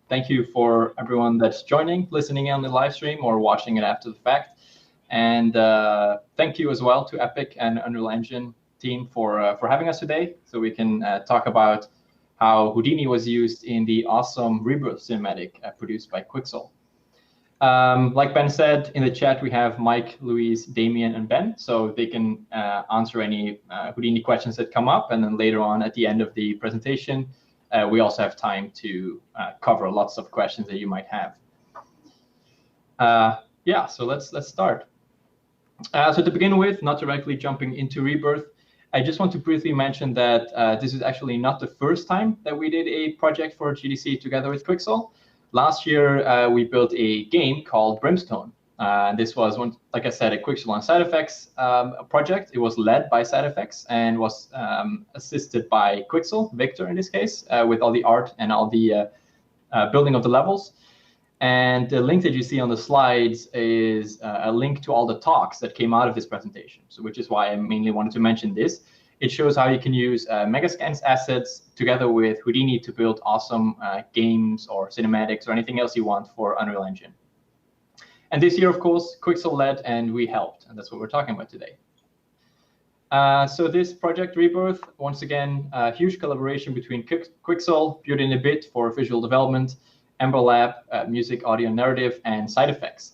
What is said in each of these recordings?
thank you for everyone that's joining, listening on the live stream, or watching it after the fact. And thank you as well to Epic and Unreal Engine team for having us today, so we can talk about how Houdini was used in the awesome Rebirth cinematic produced by Quixel. Like Ben said, in the chat we have Mike, Louise, Damien, and Ben, so they can answer any Houdini questions that come up, and then later on at the end of the presentation, we also have time to cover lots of questions that you might have. Yeah, so let's start. So to begin with, not directly jumping into Rebirth, I just want to briefly mention that this is actually not the first time that we did a project for GDC together with Quixel. Last year, we built a game called Brimstone. This was, like I said, a Quixel and SideFX project. It was led by SideFX and was assisted by Quixel, Victor in this case, with all the art and all the building of the levels. And the link that you see on the slides is a link to all the talks that came out of this presentation, so which is why I mainly wanted to mention this. It shows how you can use Megascan's assets together with Houdini to build awesome games or cinematics or anything else you want for Unreal Engine. And this year, of course, Quixel led and we helped, and that's what we're talking about today. So this project Rebirth, once again, a huge collaboration between Quixel, Beauty in a Bit for visual development, Ember Lab, music, audio, narrative, and SideFX.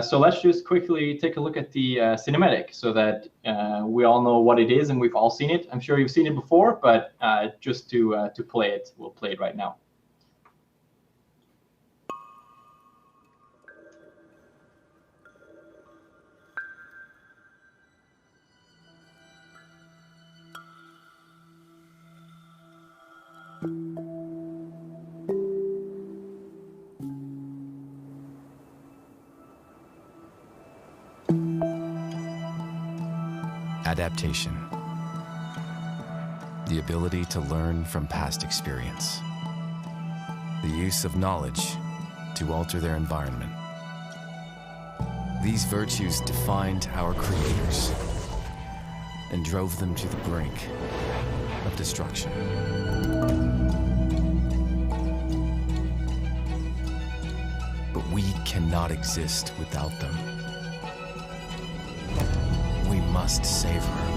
So let's just quickly take a look at the cinematic so that we all know what it is and we've all seen it. I'm sure you've seen it before, but just to play it, we'll play it right now. Adaptation. The ability to learn from past experience. The use of knowledge to alter their environment. These virtues defined our creators and drove them to the brink of destruction. But we cannot exist without them. We must save her.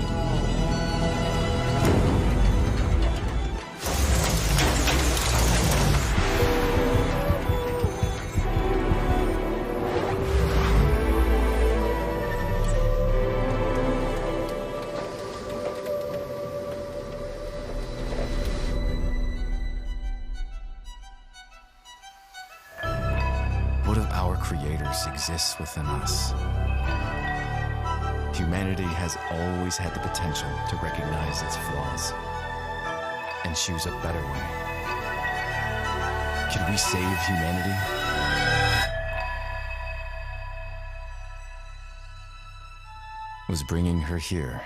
What of our creators exists within us? Humanity has always had the potential to recognize its flaws and choose a better way. Can we save humanity? Was bringing her here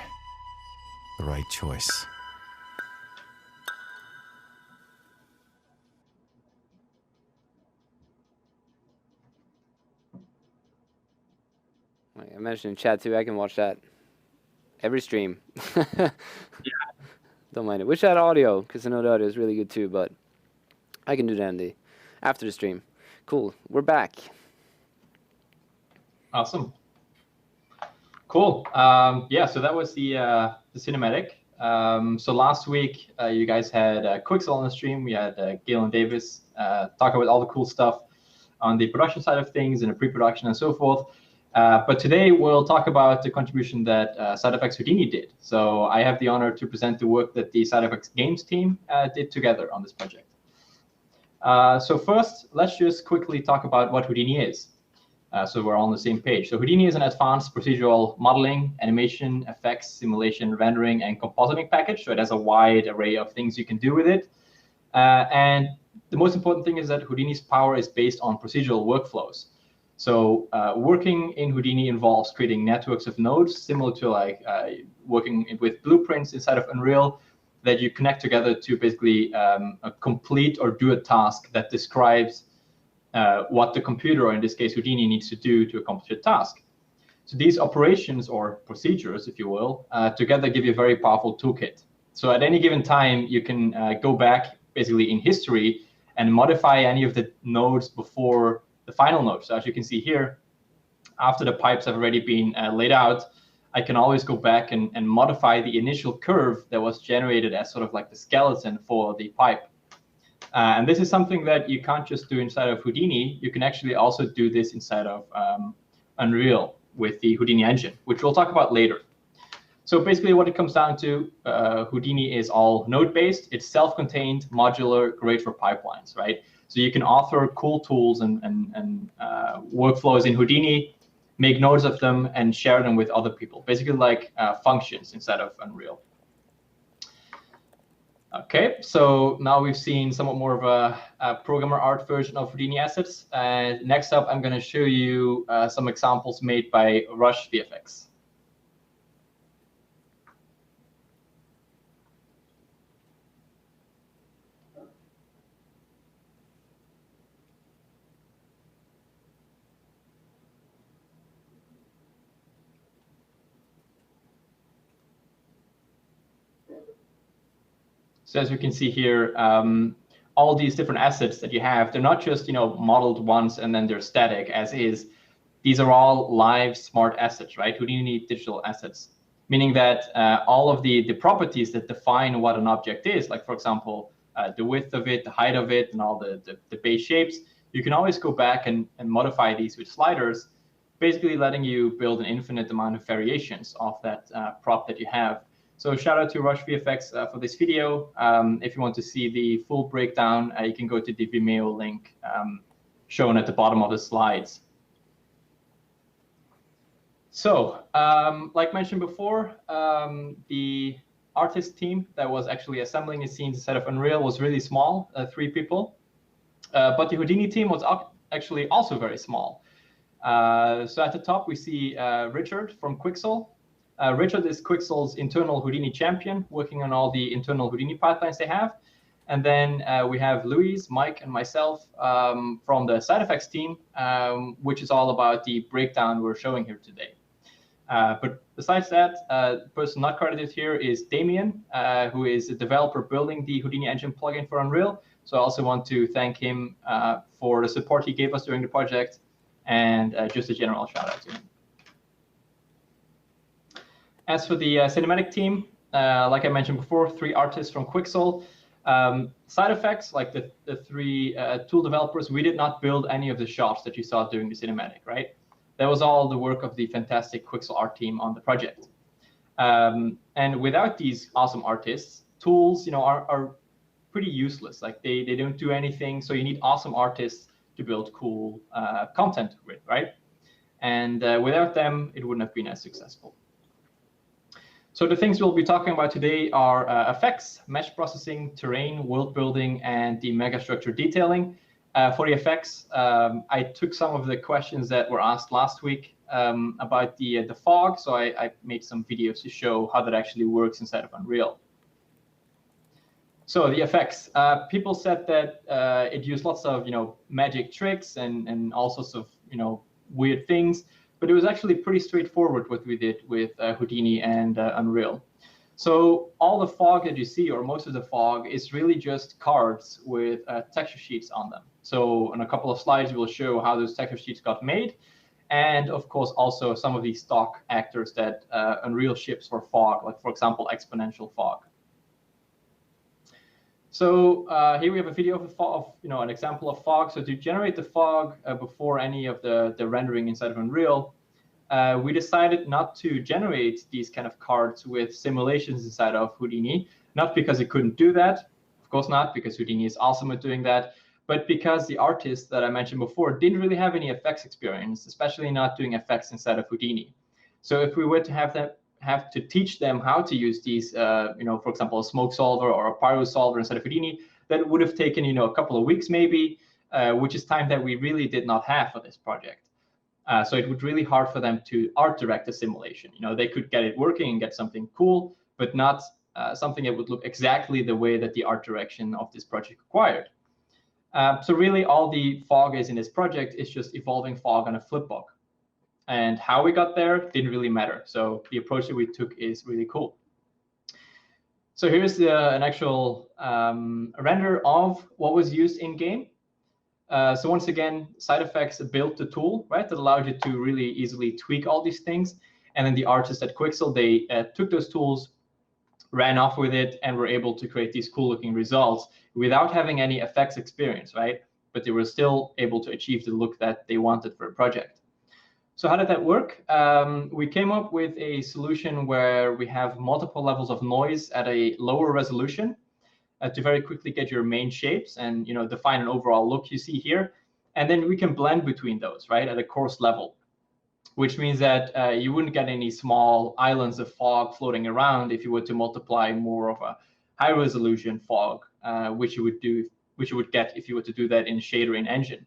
the right choice? I mentioned in chat too, I can watch that every stream. Yeah. Don't mind it. Wish I had audio, because I know the audio is really good too, but I can do that after the stream. Cool. We're back. Awesome. Cool. Yeah, so that was the cinematic. So last week, you guys had Quixel on the stream. We had Galen Davis talk about all the cool stuff on the production side of things and the pre-production and so forth. But today we'll talk about the contribution that SideFX Houdini did. So I have the honor to present the work that the SideFX Games team did together on this project. So first, let's just quickly talk about what Houdini is, so we're all on the same page. So Houdini is an advanced procedural modeling, animation, effects, simulation, rendering, and compositing package. So it has a wide array of things you can do with it. And the most important thing is that Houdini's power is based on procedural workflows. So working in Houdini involves creating networks of nodes, similar to like working with blueprints inside of Unreal, that you connect together to basically complete or do a task that describes what the computer, or in this case Houdini, needs to do to accomplish a task. So these operations, or procedures, if you will, together give you a very powerful toolkit. So at any given time, you can go back basically in history and modify any of the nodes before the final node. So as you can see here, after the pipes have already been laid out, I can always go back and modify the initial curve that was generated as sort of like the skeleton for the pipe. And this is something that you can't just do inside of Houdini. You can actually also do this inside of Unreal with the Houdini engine, which we'll talk about later. So basically what it comes down to, Houdini is all node-based. It's self-contained, modular, great for pipelines, right? So you can author cool tools and workflows in Houdini, make nodes of them, and share them with other people, basically like functions inside of Unreal. Okay, so now we've seen somewhat more of a programmer art version of Houdini assets. Next up, I'm going to show you some examples made by Rush VFX. So as you can see here, all these different assets that you have, they're not just modeled once and then they're static as is. These are all live smart assets, right? Houdini digital assets, meaning that all of the properties that define what an object is, like for example, the width of it, the height of it, and all the base shapes, you can always go back and modify these with sliders, basically letting you build an infinite amount of variations of that prop that you have. So shout out to Rush VFX for this video. If you want to see the full breakdown, you can go to the Vimeo link shown at the bottom of the slides. So like mentioned before, the artist team that was actually assembling the scenes instead of Unreal was really small, 3 people. But the Houdini team was actually also very small. So at the top, we see Richard from Quixel. Richard is Quixel's internal Houdini champion, working on all the internal Houdini pipelines they have. And then we have Louise, Mike, and myself from the SideFX team, which is all about the breakdown we're showing here today. But besides that, the person not credited here is Damien, who is a developer building the Houdini engine plugin for Unreal. So I also want to thank him for the support he gave us during the project, and just a general shout out to him. As for the cinematic team, like I mentioned before, 3 artists from Quixel. SideFX, like the 3 tool developers, we did not build any of the shots that you saw during the cinematic, right? That was all the work of the fantastic Quixel art team on the project. And without these awesome artists, tools are pretty useless. Like they don't do anything, so you need awesome artists to build cool content with, right? And without them, it wouldn't have been as successful. So the things we'll be talking about today are effects, mesh processing, terrain, world building, and the megastructure detailing. For the effects, I took some of the questions that were asked last week about the fog, so I made some videos to show how that actually works inside of Unreal. So the effects, people said that it used lots of magic tricks and all sorts of weird things. But it was actually pretty straightforward what we did with Houdini and Unreal. So all the fog that you see, or most of the fog, is really just cards with texture sheets on them. So in a couple of slides, we'll show how those texture sheets got made. And of course, also some of these stock actors that Unreal ships for fog, like for example, exponential fog. So here we have a video of an example of fog. So to generate the fog before any of the rendering inside of Unreal, we decided not to generate these kind of cards with simulations inside of Houdini, not because it couldn't do that, of course not, because Houdini is awesome at doing that, but because the artists that I mentioned before didn't really have any effects experience, especially not doing effects inside of Houdini. So if we were to have to teach them how to use these, for example, a smoke solver or a pyro solver inside of Houdini, that would have taken, a couple of weeks maybe, which is time that we really did not have for this project. So it would really hard for them to art direct a simulation. They could get it working and get something cool, but not something that would look exactly the way that the art direction of this project required. So really all the fog is in this project is just evolving fog on a flipbook. And how we got there didn't really matter. So the approach that we took is really cool. So here's an actual render of what was used in game. So once again, SideFX built the tool, right, that allowed you to really easily tweak all these things. And then the artists at Quixel, they took those tools, ran off with it, and were able to create these cool looking results without having any effects experience, right? But they were still able to achieve the look that they wanted for a project. So how did that work? We came up with a solution where we have multiple levels of noise at a lower resolution to very quickly get your main shapes and define an overall look you see here. And then we can blend between those, right, at a coarse level, which means that you wouldn't get any small islands of fog floating around if you were to multiply more of a high resolution fog, which you would get if you were to do that in shader in Engine.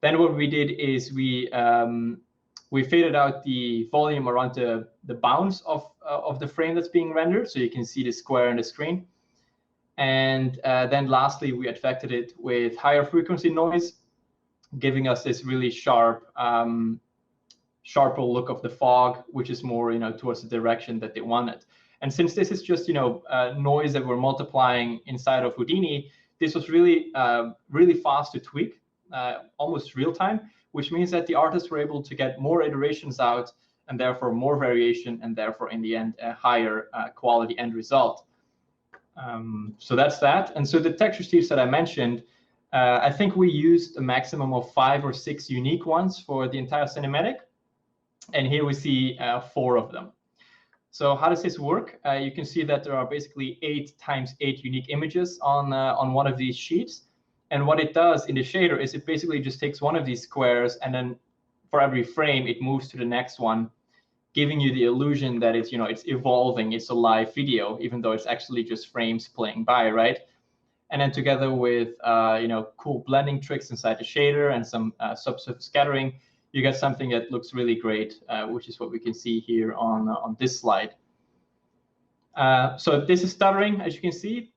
Then what we did is we faded out the volume around the bounds of the frame that's being rendered, so you can see the square on the screen. And then lastly, we affected it with higher frequency noise, giving us this really sharp, sharper look of the fog, which is more towards the direction that they wanted. And since this is just noise that we're multiplying inside of Houdini, this was really really fast to tweak, almost real time, which means that the artists were able to get more iterations out and therefore more variation, and therefore in the end a higher quality end result. So that's that. And so the texture sheets that I mentioned, I think we used a maximum of 5 or 6 unique ones for the entire cinematic. And here we see 4 of them. So how does this work? You can see that there are basically 8 times 8 unique images on one of these sheets. And what it does in the shader is it basically just takes one of these squares, and then for every frame, it moves to the next one, giving you the illusion that it's it's evolving, it's a live video, even though it's actually just frames playing by, right? And then together with cool blending tricks inside the shader and some subsurface scattering, you get something that looks really great, which is what we can see here on this slide. So this is stuttering, as you can see,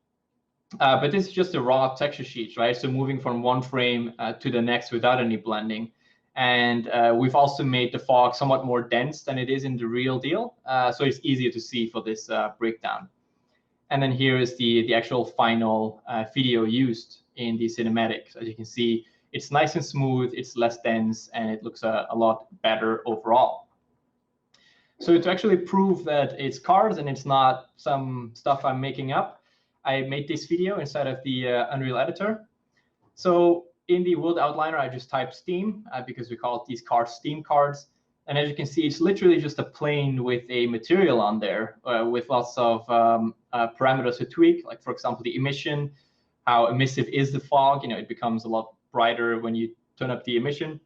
but this is just a raw texture sheet, right? So moving from one frame to the next without any blending. And we've also made the fog somewhat more dense than it is in the real deal, so it's easier to see for this breakdown. And then here is the actual final video used in the cinematics. As you can see, it's nice and smooth, it's less dense, and it looks a lot better overall. So to actually prove that it's cars and it's not some stuff I'm making up, I made this video inside of the Unreal Editor. So in the world outliner, I just typed Steam because we call these cards Steam cards. And as you can see, it's literally just a plane with a material on there with lots of parameters to tweak, like, for example, the emission, how emissive is the fog. It becomes a lot brighter when you turn up the emission,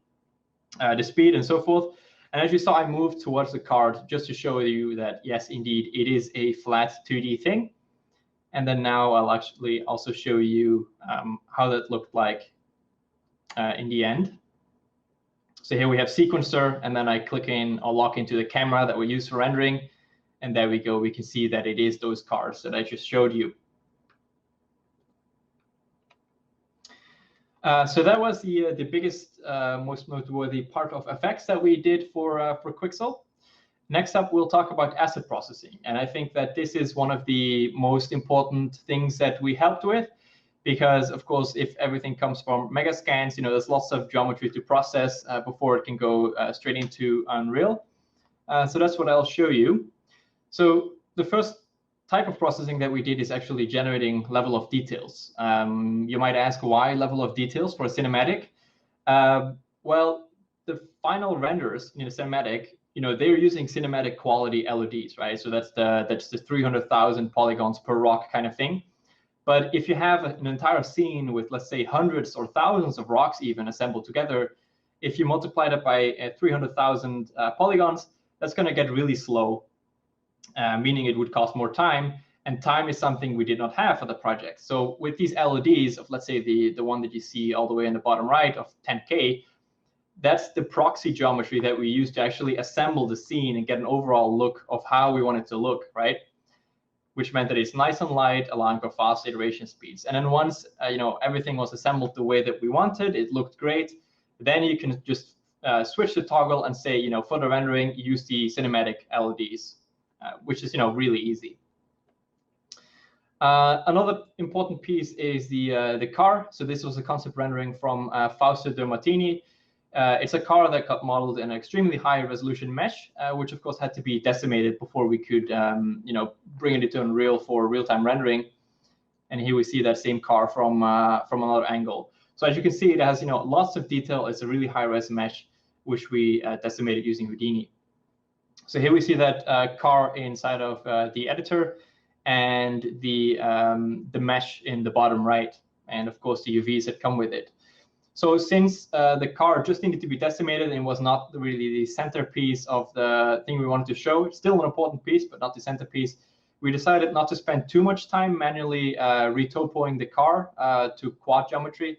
the speed, and so forth. And as you saw, I moved towards the card just to show you that, yes, indeed, it is a flat 2D thing. And then now I'll actually also show you how that looked like in the end. So here we have sequencer, and then I click in or lock into the camera that we use for rendering. And there we go. We can see that it is those cars that I just showed you. So that was the biggest, most noteworthy part of effects that we did for Quixel. Next up, we'll talk about asset processing. And I think that this is one of the most important things that we helped with, because, of course, if everything comes from Megascans, there's lots of geometry to process before it can go straight into Unreal. So that's what I'll show you. So the first type of processing that we did is actually generating level of details. You might ask, why level of details for a cinematic? Well, the final renders in a cinematic, they're using cinematic quality LODs, right? So that's the 300,000 polygons per rock kind of thing. But if you have an entire scene with, let's say, hundreds or thousands of rocks even assembled together, if you multiply that by 300,000 polygons, that's going to get really slow, meaning it would cost more time. And time is something we did not have for the project. So with these LODs of, let's say, the one that you see all the way in the bottom right of 10K, that's the proxy geometry that we use to actually assemble the scene and get an overall look of how we want it to look, right? Which meant that it's nice and light, allowing for fast iteration speeds. And then once everything was assembled the way that we wanted, it looked great. Then you can just switch the toggle and say, for the rendering, use the cinematic LODs, which is really easy. Another important piece is the car. So this was a concept rendering from Fausto De Martini. It's a car that got modeled in an extremely high resolution mesh, which of course had to be decimated before we could, bring it into Unreal for real-time rendering. And here we see that same car from another angle. So as you can see, it has lots of detail. It's a really high-res mesh, which we decimated using Houdini. So here we see that car inside of the editor, and the mesh in the bottom right, and of course the UVs that come with it. So since the car just needed to be decimated and was not really the centerpiece of the thing we wanted to show, it's still an important piece, but not the centerpiece, we decided not to spend too much time manually retopoing the car to quad geometry,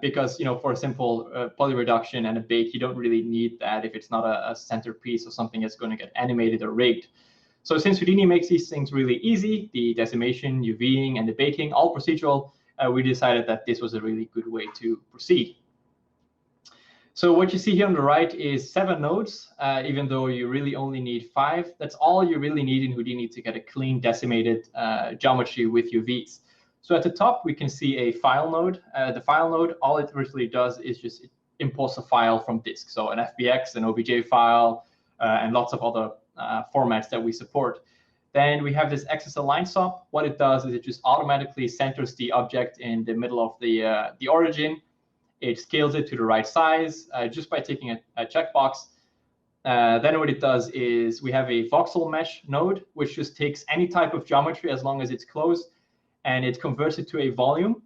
because for a simple poly reduction and a bake, you don't really need that if it's not a centerpiece or something that's going to get animated or rigged. So since Houdini makes these things really easy, the decimation, UVing, and the baking, all procedural, we decided that this was a really good way to proceed. So what you see here on the right is 7 nodes, even though you really only need 5. That's all you really need in Houdini to get a clean decimated geometry with UVs. So at the top, we can see a file node. The file node, all it really does is just it imports a file from disk. So an FBX, an OBJ file, and lots of other formats that we support. Then we have this axis align sop. What it does is it just automatically centers the object in the middle of the origin. It scales it to the right size just by taking a checkbox. Then what it does is we have a voxel mesh node, which just takes any type of geometry as long as it's closed, and it converts it to a volume,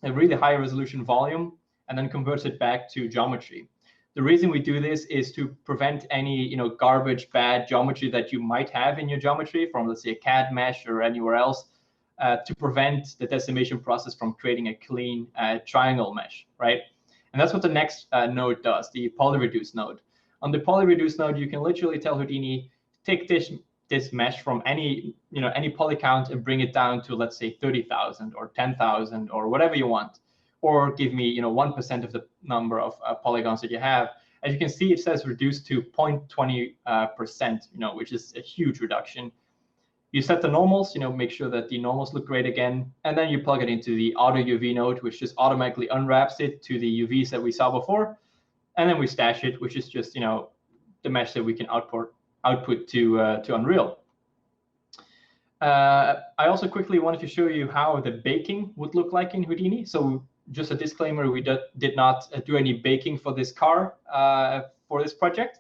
a really high resolution volume, and then converts it back to geometry. The reason we do this is to prevent any garbage, bad geometry that you might have in your geometry from, let's say, a CAD mesh or anywhere else, to prevent the decimation process from creating a clean triangle mesh, right? And that's what the next node does, the polyreduce node. On the polyreduce node, you can literally tell Houdini, take this mesh from any poly count and bring it down to, let's say, 30,000 or 10,000 or whatever you want. Or give me 1% of the number of polygons that you have. As you can see, it says reduced to 0.20%, which is a huge reduction. You set the normals, make sure that the normals look great again, and then you plug it into the auto UV node, which just automatically unwraps it to the UVs that we saw before, and then we stash it, which is just the mesh that we can output to Unreal. I also quickly wanted to show you how the baking would look like in Houdini. So just a disclaimer, we did not do any baking for this car for this project,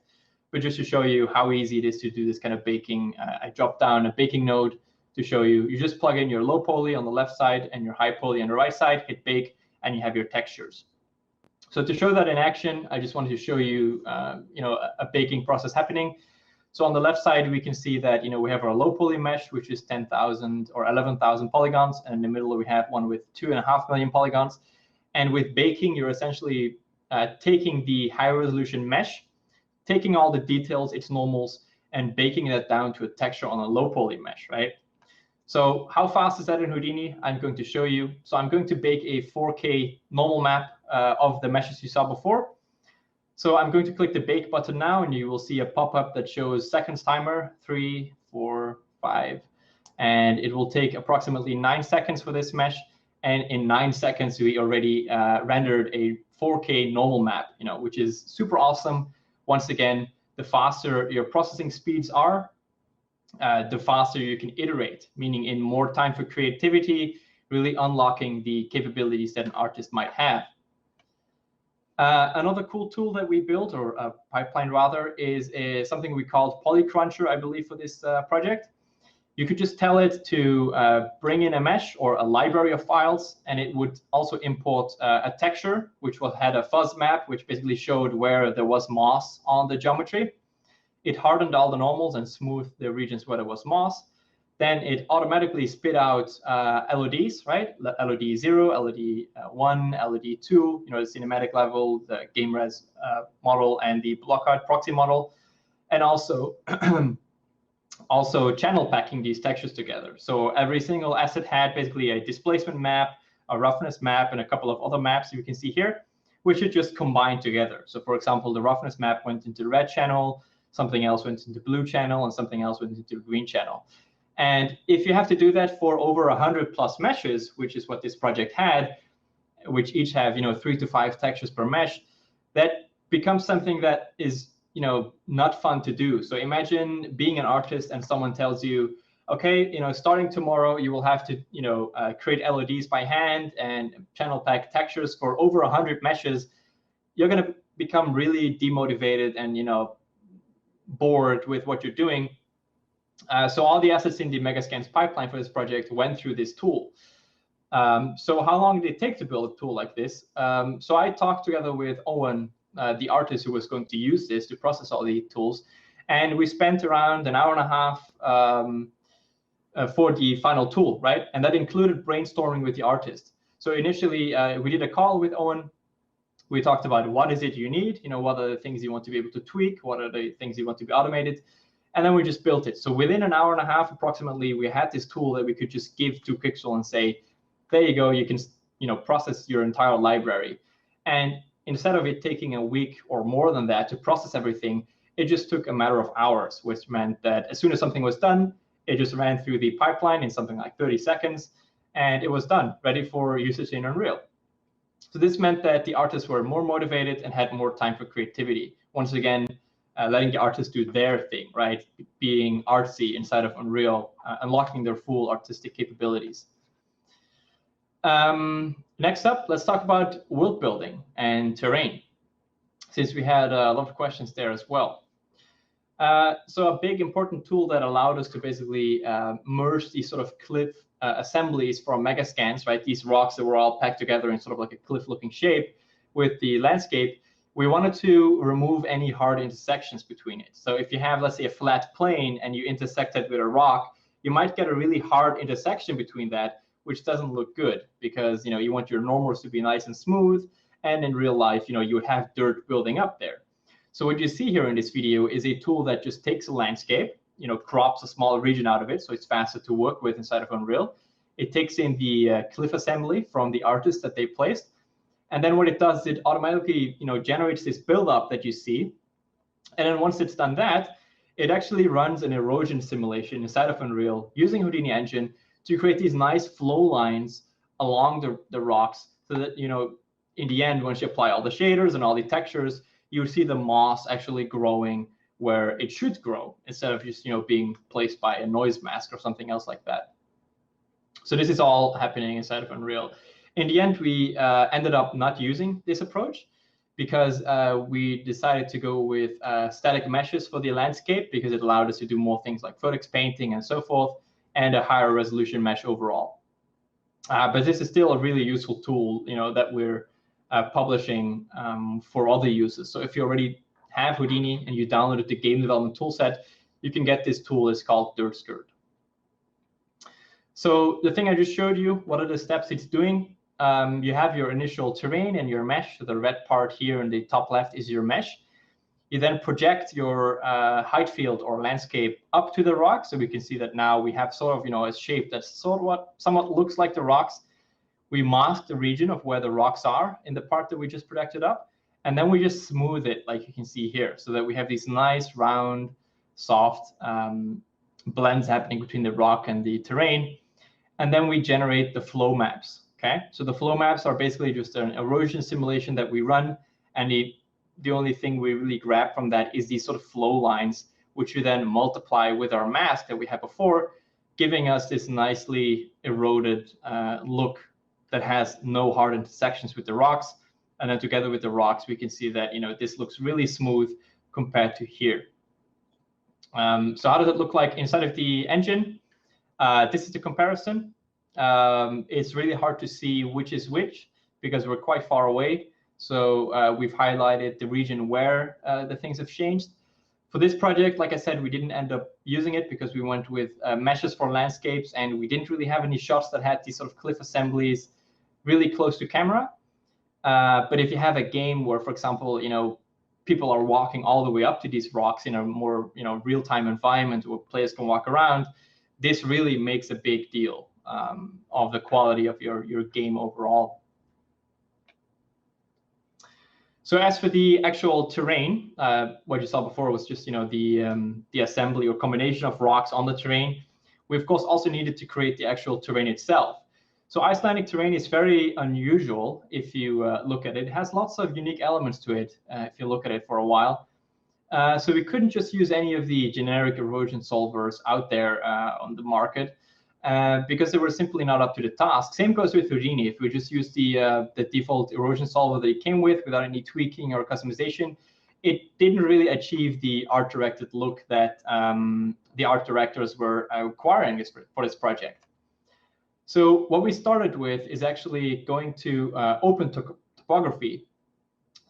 but just to show you how easy it is to do this kind of baking. I dropped down a baking node to show you. You just plug in your low poly on the left side and your high poly on the right side, hit bake, and you have your textures. So to show that in action, I just wanted to show you, a baking process happening. So on the left side, we can see that we have our low poly mesh, which is 10,000 or 11,000 polygons, and in the middle we have one with 2.5 million polygons. And with baking, you're essentially taking the high resolution mesh, taking all the details, its normals, and baking that down to a texture on a low poly mesh, right? So how fast is that in Houdini? I'm going to show you. So I'm going to bake a 4K normal map of the meshes you saw before. So I'm going to click the bake button now, and you will see a pop-up that shows seconds timer, 3, 4, 5, and it will take approximately 9 seconds for this mesh. And in 9 seconds, we already rendered a 4K normal map, which is super awesome. Once again, the faster your processing speeds are, the faster you can iterate, meaning in more time for creativity, really unlocking the capabilities that an artist might have. Another cool tool that we built, or a pipeline rather, is something we called Polycruncher, I believe, for this project. You could just tell it to bring in a mesh or a library of files, and it would also import a texture, which had a fuzz map, which basically showed where there was moss on the geometry. It hardened all the normals and smoothed the regions where there was moss. Then it automatically spit out LODs, right? LOD 0, LOD 1, LOD 2, the cinematic level, the game res model, and the block art proxy model, and also also channel packing these textures together. So every single asset had basically a displacement map, a roughness map, and a couple of other maps you can see here, which are just combined together. So for example, the roughness map went into the red channel, something else went into blue channel, and something else went into the green channel. And if you have to do that for over 100+ meshes, which is what this project had, which each have 3 to 5 textures per mesh, that becomes something that is not fun to do. So imagine being an artist and someone tells you, okay, starting tomorrow you will have to create LEDs by hand and channel pack textures for over 100 meshes. You're going to become really demotivated and bored with what you're doing. So all the assets in the Megascans pipeline for this project went through this tool. So how long did it take to build a tool like this? So I talked together with Owen, the artist who was going to use this to process all the tools, and we spent around an hour and a half for the final tool, right? And that included brainstorming with the artist. So initially, we did a call with Owen. We talked about what is it you need, what are the things you want to be able to tweak, what are the things you want to be automated, and then we just built it. So within an hour and a half, approximately, we had this tool that we could just give to Quixel and say, there you go, you can process your entire library. And instead of it taking a week or more than that to process everything, it just took a matter of hours, which meant that as soon as something was done, it just ran through the pipeline in something like 30 seconds, and it was done, ready for usage in Unreal. So this meant that the artists were more motivated and had more time for creativity. Once again, letting the artists do their thing, right? Being artsy inside of Unreal, unlocking their full artistic capabilities. Next up, let's talk about world building and terrain, since we had a lot of questions there as well. So a big important tool that allowed us to basically merge these sort of cliff assemblies from Megascans, right? These rocks that were all packed together in sort of like a cliff-looking shape with the landscape. We wanted to remove any hard intersections between it. So if you have, let's say, a flat plane and you intersect it with a rock, you might get a really hard intersection between that, which doesn't look good because you want your normals to be nice and smooth, and in real life, you have dirt building up there. So what you see here in this video is a tool that just takes a landscape, crops a small region out of it, so it's faster to work with inside of Unreal. It takes in the cliff assembly from the artist that they placed, and then what it does is it automatically, generates this build-up that you see. And then once it's done that, it actually runs an erosion simulation inside of Unreal using Houdini Engine to create these nice flow lines along the rocks, so that in the end, once you apply all the shaders and all the textures, you see the moss actually growing where it should grow instead of just being placed by a noise mask or something else like that. So this is all happening inside of Unreal. In the end, we ended up not using this approach because we decided to go with static meshes for the landscape because it allowed us to do more things like vertex painting and so forth, and a higher resolution mesh overall. But this is still a really useful tool, that we're publishing for other users. So if you already have Houdini and you downloaded the game development toolset, you can get this tool. It's called Dirt Skirt. So the thing I just showed you, what are the steps it's doing? You have your initial terrain and your mesh. So the red part here in the top left is your mesh. You then project your height field or landscape up to the rock. So we can see that now we have sort of, a shape that's somewhat looks like the rocks. We mask the region of where the rocks are in the part that we just projected up. And then we just smooth it, like you can see here, so that we have these nice, round, soft blends happening between the rock and the terrain. And then we generate the flow maps. Okay, so the flow maps are basically just an erosion simulation that we run, and the only thing we really grab from that is these sort of flow lines, which we then multiply with our mask that we had before, giving us this nicely eroded look that has no hard intersections with the rocks. And then together with the rocks, we can see that this looks really smooth compared to here. So how does it look like inside of the engine? This is the comparison. It's really hard to see which is which because we're quite far away. So we've highlighted the region where the things have changed. For this project, like I said, we didn't end up using it because we went with meshes for landscapes, and we didn't really have any shots that had these sort of cliff assemblies really close to camera. But if you have a game where, for example, people are walking all the way up to these rocks in a more real-time environment where players can walk around, this really makes a big deal of the quality of your game overall. So as for the actual terrain, what you saw before was just the assembly or combination of rocks on the terrain. we of course also needed to create the actual terrain itself. So Icelandic terrain is very unusual if you look at it. It has lots of unique elements to it if you look at it for a while. So we couldn't just use any of the generic erosion solvers out there on the market because they were simply not up to the task. Same goes with Houdini. If we just use the default erosion solver that it came with without any tweaking or customization, it didn't really achieve the art-directed look that the art directors were requiring for this project. So what we started with is actually going to open topography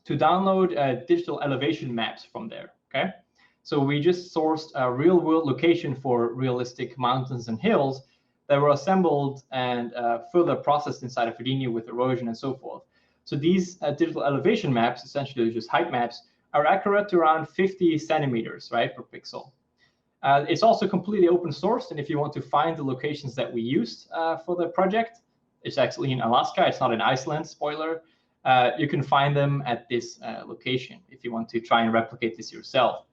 to download digital elevation maps from there, okay? So we just sourced a real-world location for realistic mountains and hills that were assembled and further processed inside of Houdini with erosion and so forth. So these digital elevation maps, essentially just height maps, are accurate to around 50 centimeters, right, per pixel. It's also completely open sourced, and if you want to find the locations that we used for the project, it's actually in Alaska, it's not in Iceland, spoiler. You can find them at this location if you want to try and replicate this yourself.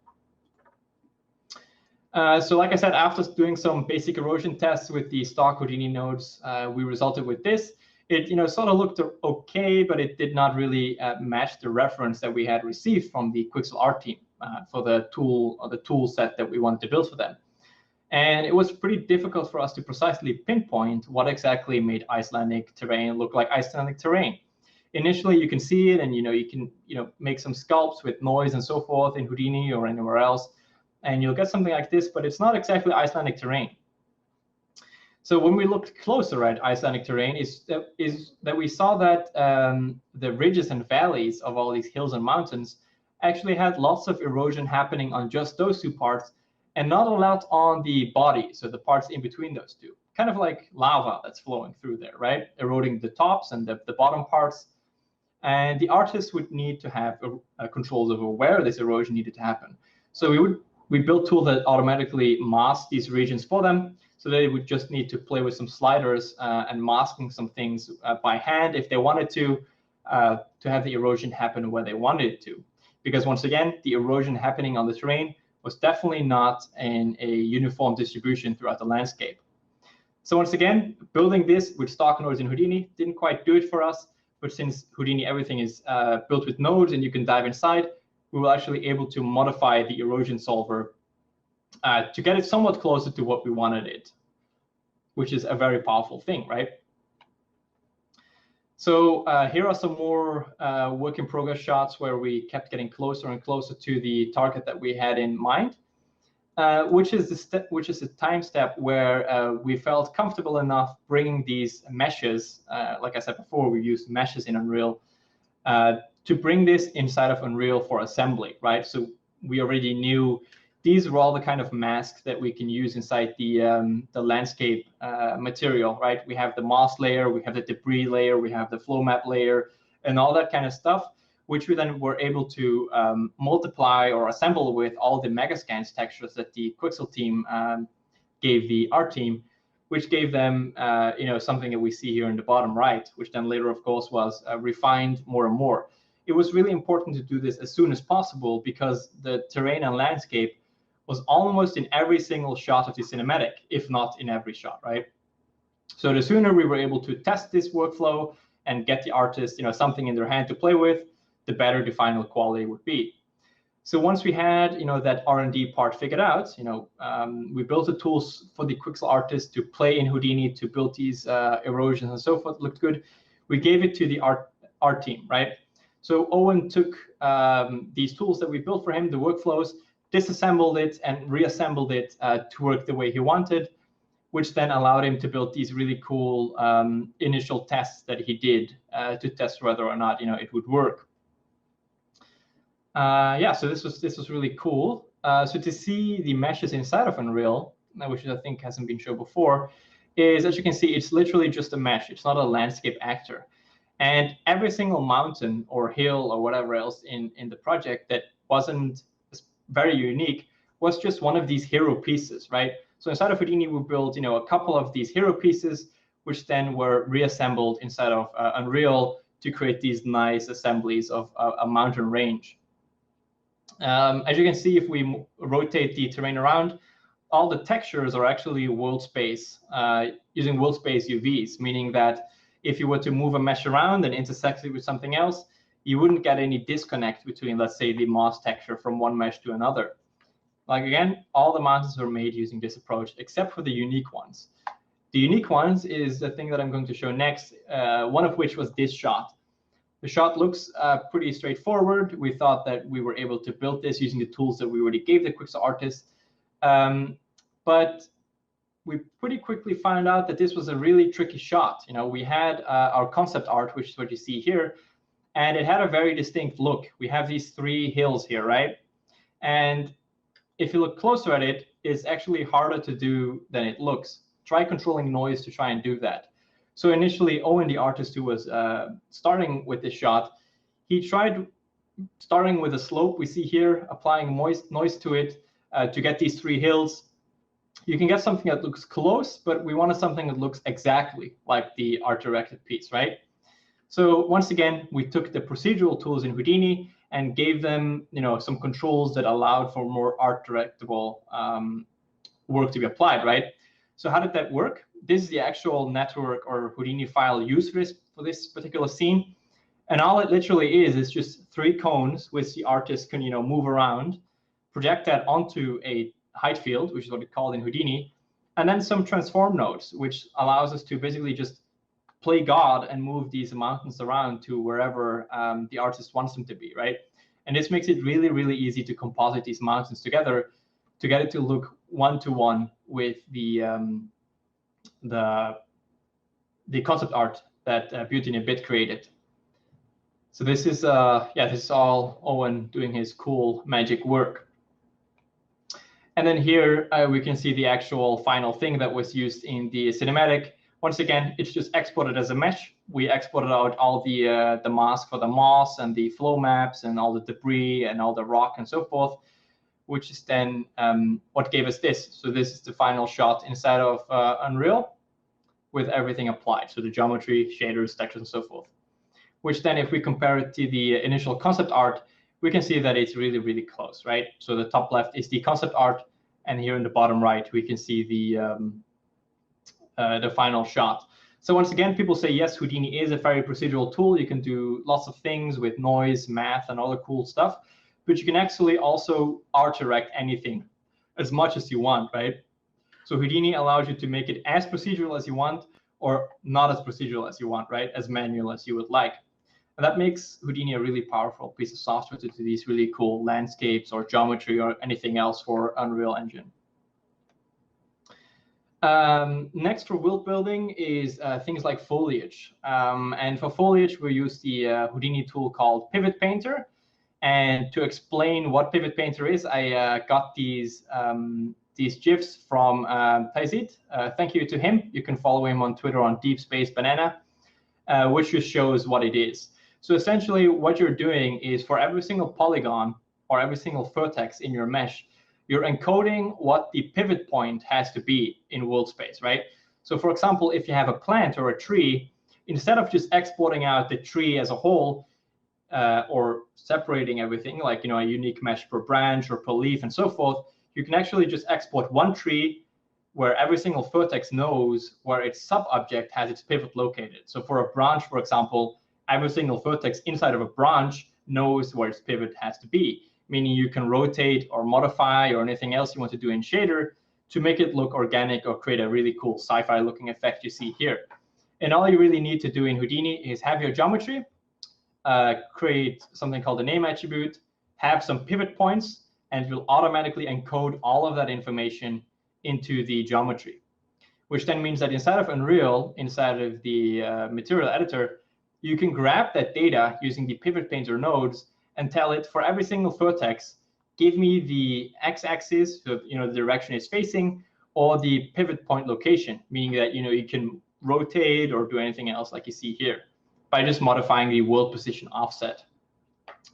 So like I said, after doing some basic erosion tests with the stock Houdini nodes, we resulted with this. It sort of looked okay, but it did not really match the reference that we had received from the Quixel art team for the tool set that we wanted to build for them. And it was pretty difficult for us to precisely pinpoint what exactly made Icelandic terrain look like Icelandic terrain. Initially, you can see it, and you can make some sculpts with noise and so forth in Houdini or anywhere else, and you'll get something like this, but it's not exactly Icelandic terrain. So when we looked closer at Icelandic terrain, is that we saw that the ridges and valleys of all these hills and mountains actually had lots of erosion happening on just those two parts, and not a lot on the body, so the parts in between those two. Kind of like lava that's flowing through there, right? Eroding the tops and the bottom parts. And the artist would need to have controls over where this erosion needed to happen. So we built tools that automatically mask these regions for them, so they would just need to play with some sliders and masking some things by hand if they wanted to have the erosion happen where they wanted it to. Because once again, the erosion happening on the terrain was definitely not in a uniform distribution throughout the landscape. So once again, building this with stock nodes in Houdini didn't quite do it for us, but since Houdini, everything is built with nodes and you can dive inside, we were actually able to modify the erosion solver to get it somewhat closer to what we wanted it, which is a very powerful thing, right? So here are some more work in progress shots where we kept getting closer and closer to the target that we had in mind, which is a time step where we felt comfortable enough bringing these meshes. Like I said before, we used meshes in Unreal to bring this inside of Unreal for assembly, right? So we already knew these were all the kind of masks that we can use inside the landscape material, right? We have the moss layer, we have the debris layer, we have the flow map layer, and all that kind of stuff, which we then were able to multiply or assemble with all the Megascans textures that the Quixel team gave the art team, which gave them something that we see here in the bottom right, which then later, of course, was refined more and more. It was really important to do this as soon as possible because the terrain and landscape was almost in every single shot of the cinematic, if not in every shot, right? So the sooner we were able to test this workflow and get the artist, something in their hand to play with, the better the final quality would be. So once we had, that R&D part figured out, we built the tools for the Quixel artist to play in Houdini to build these erosions and so forth. Looked good. We gave it to the art team, right? So Owen took these tools that we built for him, the workflows, disassembled it and reassembled it to work the way he wanted, which then allowed him to build these really cool initial tests that he did to test whether or not it would work. So this was really cool. So to see the meshes inside of Unreal, which I think hasn't been shown before, is, as you can see, it's literally just a mesh. It's not a landscape actor. And every single mountain or hill or whatever else in the project that wasn't very unique was just one of these hero pieces, right? So inside of Houdini, we built a couple of these hero pieces, which then were reassembled inside of Unreal to create these nice assemblies of a mountain range. As you can see, if we rotate the terrain around, all the textures are actually world space, using world space UVs, meaning that if you were to move a mesh around and intersect it with something else, you wouldn't get any disconnect between, let's say, the moss texture from one mesh to another. Like again, all the mountains were made using this approach, except for the unique ones. The unique ones is the thing that I'm going to show next, one of which was this shot. The shot looks pretty straightforward. We thought that we were able to build this using the tools that we already gave the Quixel artist. But we pretty quickly found out that this was a really tricky shot. We had our concept art, which is what you see here, and it had a very distinct look. We have these 3 hills here, right? And if you look closer at it, it's actually harder to do than it looks. Try controlling noise to try and do that. So initially, Owen, the artist who was starting with this shot, he tried starting with a slope we see here, applying noise to it to get these 3 hills. You can get something that looks close, but we wanted something that looks exactly like the art-directed piece, right? So once again, we took the procedural tools in Houdini and gave them, some controls that allowed for more art-directable work to be applied, right? So how did that work? This is the actual network or Houdini file used for this particular scene. And all it literally is just 3 cones which the artist can, move around, project that onto a height field, which is what it's called in Houdini, and then some transform nodes, which allows us to basically just play God and move these mountains around to wherever the artist wants them to be, right? And this makes it really, really easy to composite these mountains together to get it to look one-to-one with the concept art that Beauty in a Bit created. So this is this is all Owen doing his cool magic work. And then here we can see the actual final thing that was used in the cinematic. Once again, it's just exported as a mesh. We exported out all the mask for the moss and the flow maps and all the debris and all the rock and so forth, which is then what gave us this. So this is the final shot inside of Unreal with everything applied. So the geometry, shaders, textures, and so forth. Which then, if we compare it to the initial concept art, we can see that it's really, really close, right? So the top left is the concept art, and here in the bottom right, we can see the final shot. So once again, people say, yes, Houdini is a very procedural tool. You can do lots of things with noise, math, and other cool stuff. But you can actually also art direct anything as much as you want, right? So Houdini allows you to make it as procedural as you want or not as procedural as you want, right? As manual as you would like. And that makes Houdini a really powerful piece of software to do these really cool landscapes or geometry or anything else for Unreal Engine. Next for Worldbuilding is things like Foliage. And for Foliage, we use the Houdini tool called Pivot Painter. And to explain what Pivot Painter is, I got these GIFs from Taizid. Thank you to him. You can follow him on Twitter on Deep Space Banana, which just shows what it is. So essentially, what you're doing is for every single polygon or every single vertex in your mesh, you're encoding what the pivot point has to be in world space, right? So for example, if you have a plant or a tree, instead of just exporting out the tree as a whole or separating everything, like a unique mesh per branch or per leaf and so forth, you can actually just export one tree where every single vertex knows where its sub-object has its pivot located. So for a branch, for example, every single vertex inside of a branch knows where its pivot has to be, meaning you can rotate or modify or anything else you want to do in shader to make it look organic or create a really cool sci-fi looking effect you see here. And all you really need to do in Houdini is have your geometry, create something called a name attribute, have some pivot points, and it will automatically encode all of that information into the geometry, which then means that inside of Unreal, inside of the material editor, you can grab that data using the Pivot Painter nodes and tell it for every single vertex, give me the x-axis, so the direction it's facing, or the pivot point location, meaning that you can rotate or do anything else like you see here by just modifying the world position offset.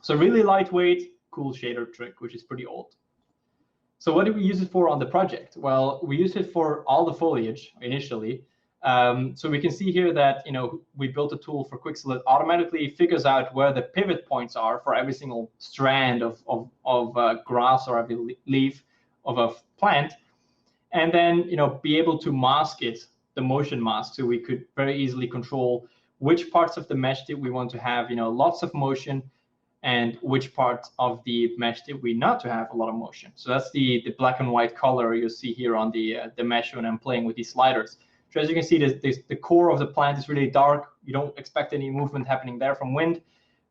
So really lightweight, cool shader trick, which is pretty old. So what did we use it for on the project? Well, we used it for all the foliage initially. So we can see here that we built a tool for Quixel that automatically figures out where the pivot points are for every single strand of grass or every leaf of a plant. and then be able to mask it, the motion mask, so we could very easily control which parts of the mesh did we want to have lots of motion, and which parts of the mesh did we not to have a lot of motion. So that's the black and white color you see here on the mesh when I'm playing with these sliders. So as you can see, the core of the plant is really dark. You don't expect any movement happening there from wind,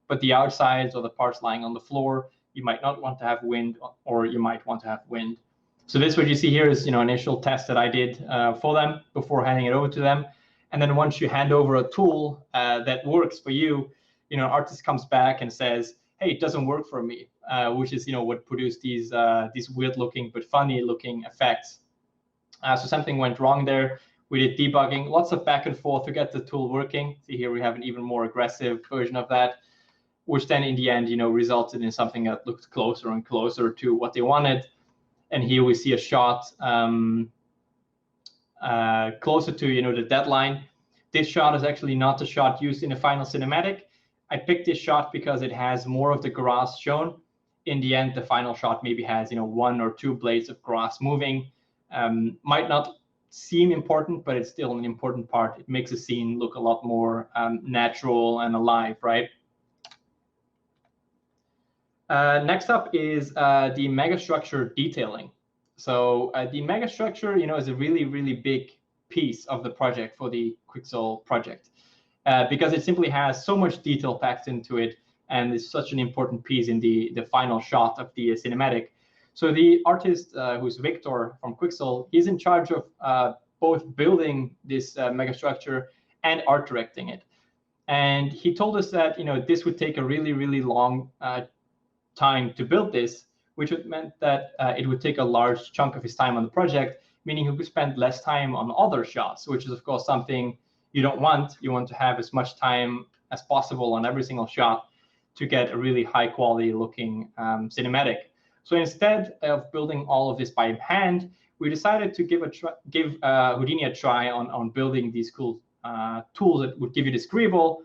but the outsides or the parts lying on the floor, you might not want to have wind, or you might want to have wind. So this, what you see here, is initial test that I did for them before handing it over to them. And then once you hand over a tool that works for you, artist comes back and says, hey, it doesn't work for me, which is what produced these weird-looking but funny-looking effects. So something went wrong there. We did debugging, lots of back and forth to get the tool working. See here, we have an even more aggressive version of that, which then in the end, resulted in something that looked closer and closer to what they wanted. And here we see a shot closer to the deadline. This shot is actually not the shot used in the final cinematic. I picked this shot because it has more of the grass shown. In the end, the final shot maybe has 1 or 2 blades of grass moving. Might not seem important, but it's still an important part. It makes a scene look a lot more natural and alive, right? Next up is the megastructure detailing. So the megastructure, is a really, really big piece of the project for the Quixel project, because it simply has so much detail packed into it, and it's such an important piece in the final shot of the cinematic. So the artist, who's Victor from Quixel, he's in charge of both building this megastructure and art directing it. And he told us that this would take a really, really long time to build this, which meant that it would take a large chunk of his time on the project, meaning he could spend less time on other shots, which is, of course, something you don't want. You want to have as much time as possible on every single shot to get a really high-quality looking cinematic. So instead of building all of this by hand, we decided to give Houdini a try on building these cool tools that would give you the scribble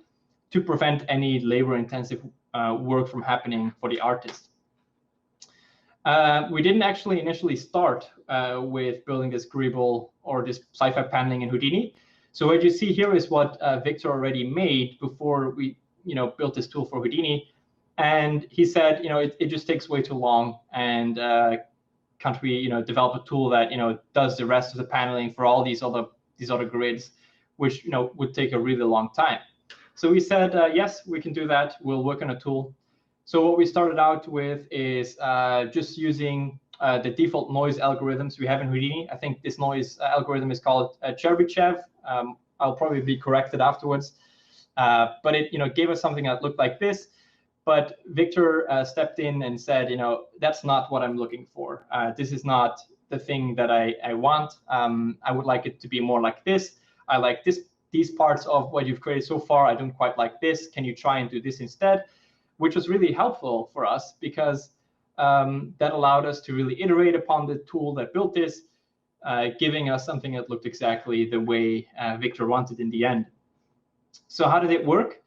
to prevent any labor-intensive work from happening for the artist. We didn't actually initially start with building this scribble or this sci-fi paneling in Houdini. So what you see here is what Victor already made before we built this tool for Houdini. And he said, it just takes way too long, and can't we develop a tool that does the rest of the paneling for all these other grids, which would take a really long time. So we said, yes, we can do that. We'll work on a tool. So what we started out with is just using the default noise algorithms we have in Houdini. I think this noise algorithm is called Cherbychev. I'll probably be corrected afterwards. But it gave us something that looked like this. But Victor stepped in and said, that's not what I'm looking for. This is not the thing that I want. I would like it to be more like this. I like these parts of what you've created so far. I don't quite like this. Can you try and do this instead? Which was really helpful for us, because that allowed us to really iterate upon the tool that built this, giving us something that looked exactly the way Victor wanted in the end. So how did it work?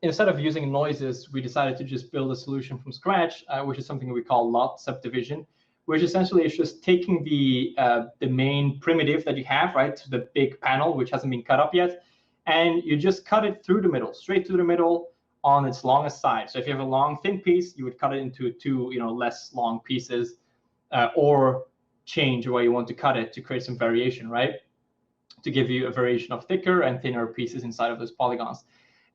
Instead of using noises, we decided to just build a solution from scratch, which is something we call lot subdivision, which essentially is just taking the main primitive that you have, right, to the big panel, which hasn't been cut up yet, and you just cut it through the middle, straight through the middle on its longest side. So if you have a long, thin piece, you would cut it into 2 less long pieces, or change where you want to cut it to create some variation, right, to give you a variation of thicker and thinner pieces inside of those polygons.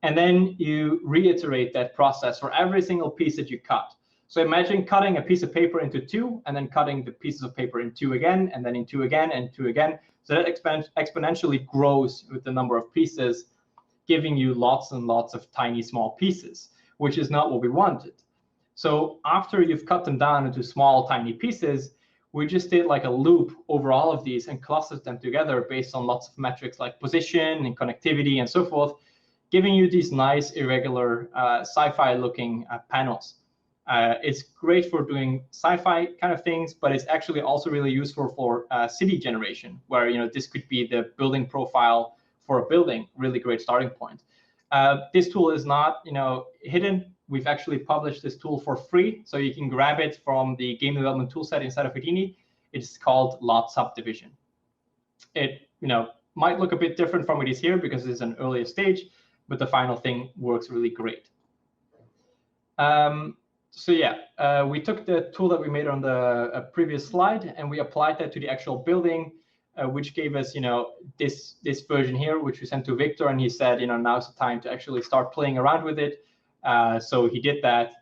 And then you reiterate that process for every single piece that you cut. So imagine cutting a piece of paper into 2, and then cutting the pieces of paper in 2 again, and then in 2 again, and 2 again. So that exponentially grows with the number of pieces, giving you lots and lots of tiny, small pieces, which is not what we wanted. So after you've cut them down into small, tiny pieces, we just did like a loop over all of these and clustered them together based on lots of metrics like position and connectivity and so forth, giving you these nice, irregular, sci-fi looking panels. It's great for doing sci-fi kind of things, but it's actually also really useful for city generation, where this could be the building profile for a building. Really great starting point. This tool is not hidden. We've actually published this tool for free, so you can grab it from the game development toolset inside of Houdini. It's called lot subdivision. It might look a bit different from what it is here because it's an earlier stage, but the final thing works really great. So yeah, we took the tool that we made on the previous slide and we applied that to the actual building, which gave us this version here, which we sent to Victor, and he said now's the time to actually start playing around with it. So he did that,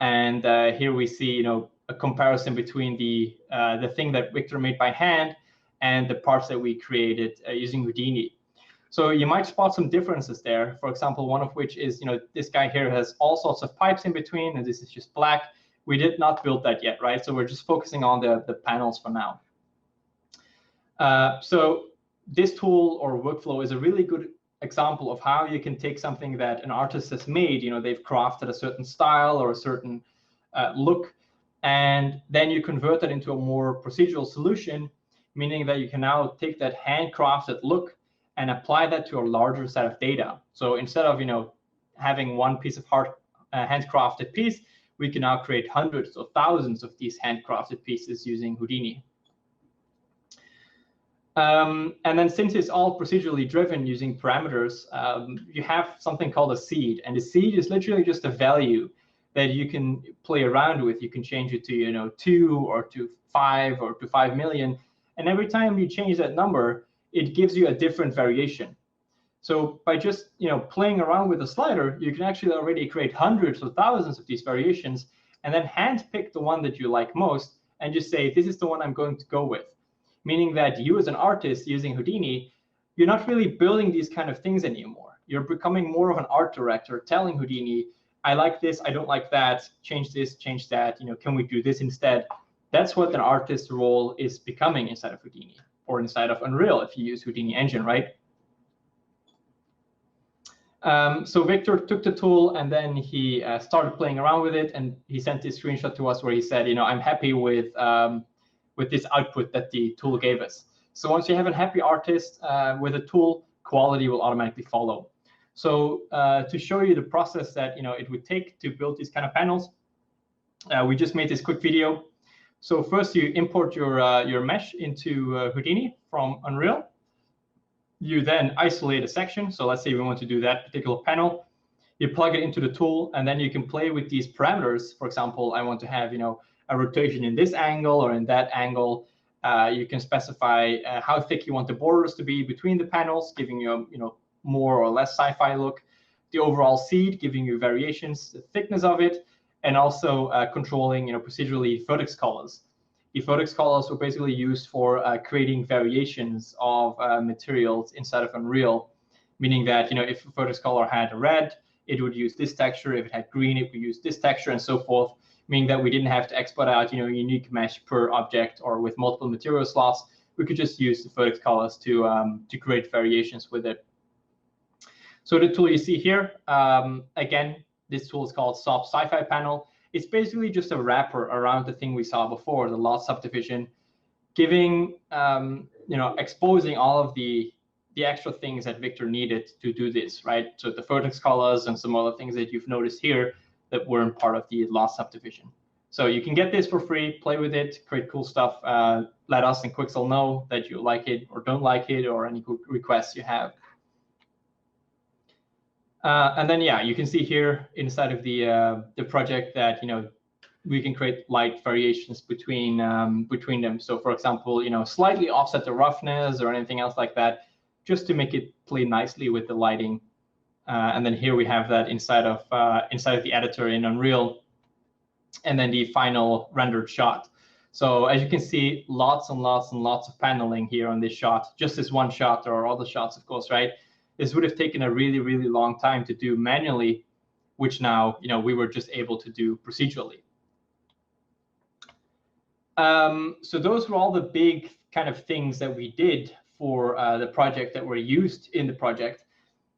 and here we see a comparison between the thing that Victor made by hand and the parts that we created using Houdini. So you might spot some differences there. For example, one of which is, this guy here has all sorts of pipes in between, and this is just black. We did not build that yet, right? So we're just focusing on the panels for now. So this tool or workflow is a really good example of how you can take something that an artist has made. They've crafted a certain style or a certain look, and then you convert that into a more procedural solution, meaning that you can now take that handcrafted look and apply that to a larger set of data. So instead of having one piece of handcrafted piece, we can now create hundreds or thousands of these handcrafted pieces using Houdini. And then since it's all procedurally driven using parameters, you have something called a seed, and the seed is literally just a value that you can play around with. You can change it to 2 or to 5 or to 5 million, and every time you change that number, it gives you a different variation. So by just playing around with the slider, you can actually already create hundreds or thousands of these variations, and then handpick the one that you like most, and just say, this is the one I'm going to go with. Meaning that you as an artist using Houdini, you're not really building these kind of things anymore. You're becoming more of an art director, telling Houdini, I like this, I don't like that, change this, change that, can we do this instead? That's what an artist's role is becoming inside of Houdini, or inside of Unreal if you use Houdini Engine, right? So Victor took the tool and then he started playing around with it, and he sent this screenshot to us where he said, I'm happy with this output that the tool gave us. So once you have a happy artist with a tool, quality will automatically follow. So to show you the process that it would take to build these kind of panels, we just made this quick video. So first you import your mesh into Houdini from Unreal. You then isolate a section. So let's say we want to do that particular panel. You plug it into the tool, and then you can play with these parameters. For example, I want to have a rotation in this angle or in that angle. You can specify how thick you want the borders to be between the panels, giving you more or less sci-fi look. The overall seed, giving you variations, the thickness of it, and also controlling procedurally vertex colors. The vertex colors were basically used for creating variations of materials inside of Unreal, meaning that if a vertex color had red, it would use this texture. If it had green, it would use this texture, and so forth. Meaning that we didn't have to export out a unique mesh per object or with multiple material slots. We could just use the vertex colors to create variations with it. So the tool you see here, again, this tool is called Soft Sci-Fi Panel. It's basically just a wrapper around the thing we saw before, the lot subdivision, giving, exposing all of the extra things that Victor needed to do this, right? So the vertex colors and some other things that you've noticed here that weren't part of the lot subdivision. So you can get this for free, play with it, create cool stuff. Let us in Quixel know that you like it or don't like it, or any requests you have. And then, yeah, you can see here inside of the project that we can create light variations between them. So, for example, slightly offset the roughness or anything else like that, just to make it play nicely with the lighting. And then here we have that inside of the editor in Unreal, and then the final rendered shot. So as you can see, lots and lots and lots of paneling here on this shot. Just this one shot. There are other shots, of course, right? This would have taken a really, really long time to do manually, which now we were just able to do procedurally. So those were all the big kind of things that we did for the project that were used in the project.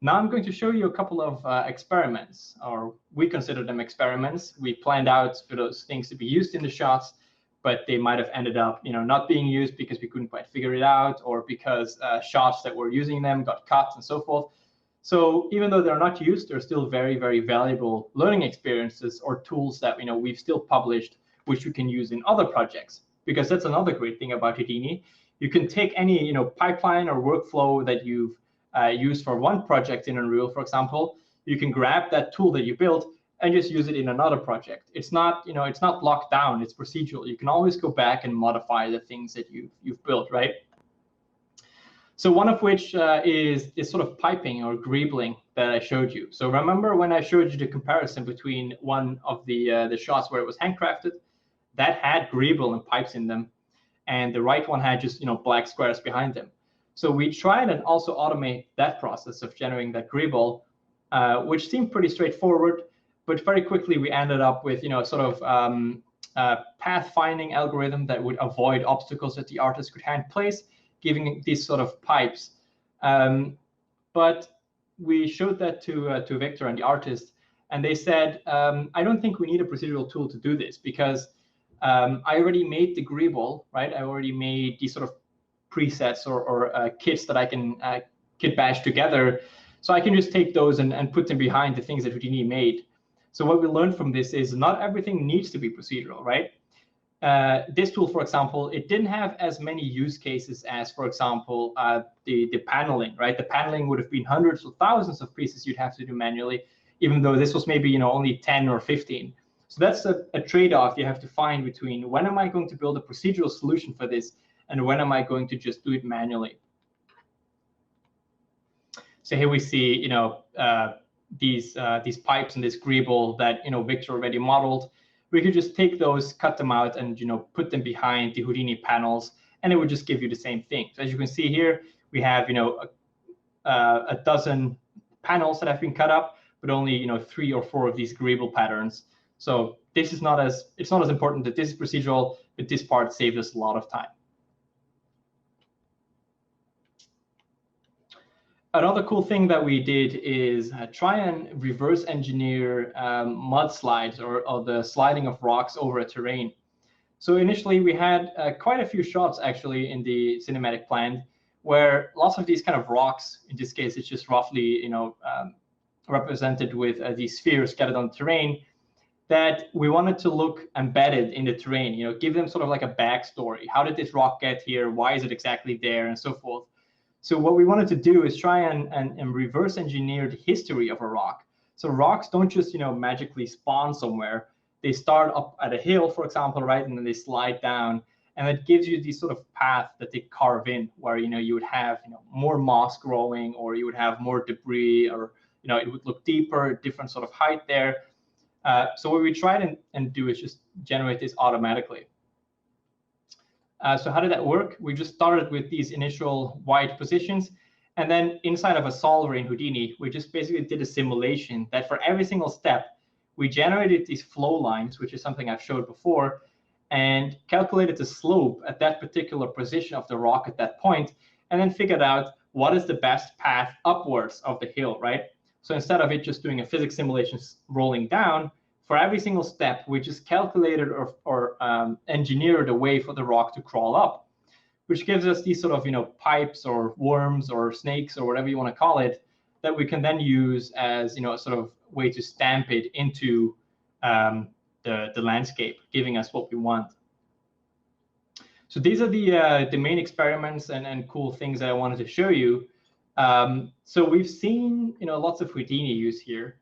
Now I'm going to show you a couple of experiments, or we consider them experiments. We planned out for those things to be used in the shots, but they might have ended up not being used because we couldn't quite figure it out, or because shots that were using them got cut and so forth. So even though they're not used, they're still very, very valuable learning experiences or tools that we've still published, which you can use in other projects. because that's another great thing about Houdini. You can take any pipeline or workflow that you've used for one project in Unreal, for example. You can grab that tool that you built and just use it in another project. It's not it's not locked down. It's procedural. You can always go back and modify the things that you've built, right? So one of which is this sort of piping or greebling that I showed you. So remember when I showed you the comparison between one of the shots where it was handcrafted, that had greeble and pipes in them, and the right one had just black squares behind them. So we tried and also automate that process of generating that greeble, which seemed pretty straightforward, but very quickly we ended up with sort of path finding algorithm that would avoid obstacles that the artist could hand place, giving these sort of pipes. But we showed that to Victor and the artist, and they said, I don't think we need a procedural tool to do this, because I already made the greeble, right? I already made these sort of presets or kits that I can kit bash together. So I can just take those and put them behind the things that Houdini made. So what we learned from this is not everything needs to be procedural, right? This tool, for example, it didn't have as many use cases as, for example, the paneling, right? The paneling would have been hundreds or thousands of pieces you'd have to do manually, even though this was maybe only 10 or 15. So that's a trade-off you have to find between when am I going to build a procedural solution for this and when am I going to just do it manually. So here we see these pipes and this greeble that Victor already modeled. We could just take those, cut them out, and put them behind the Houdini panels, and it would just give you the same thing. So as you can see here, we have a dozen panels that have been cut up, but only 3 or 4 of these greeble patterns. So this is not as important that this is procedural, but this part saved us a lot of time. Another cool thing that we did is try and reverse engineer mudslides or the sliding of rocks over a terrain. So initially we had quite a few shots actually in the cinematic plan where lots of these kind of rocks, in this case it's just roughly represented with these spheres scattered on the terrain, that we wanted to look embedded in the terrain, give them sort of like a backstory. How did this rock get here? Why is it exactly there? And so forth. So what we wanted to do is try and reverse engineer the history of a rock. So rocks don't just magically spawn somewhere. They start up at a hill, for example, right, and then they slide down, and it gives you these sort of path that they carve in, where you would have more moss growing, or you would have more debris, or it would look deeper, different sort of height there. So what we tried and do is just generate this automatically. So how did that work? We just started with these initial white positions, and then inside of a solver in Houdini, we just basically did a simulation that for every single step, we generated these flow lines, which is something I've showed before, and calculated the slope at that particular position of the rock at that point, and then figured out what is the best path upwards of the hill, right? So instead of it just doing a physics simulation rolling down, for every single step, we just calculated or engineered a way for the rock to crawl up, which gives us these sort of pipes or worms or snakes or whatever you want to call it, that we can then use as a sort of way to stamp it into the landscape, giving us what we want. So these are the main experiments and cool things that I wanted to show you. So we've seen lots of Houdini use here,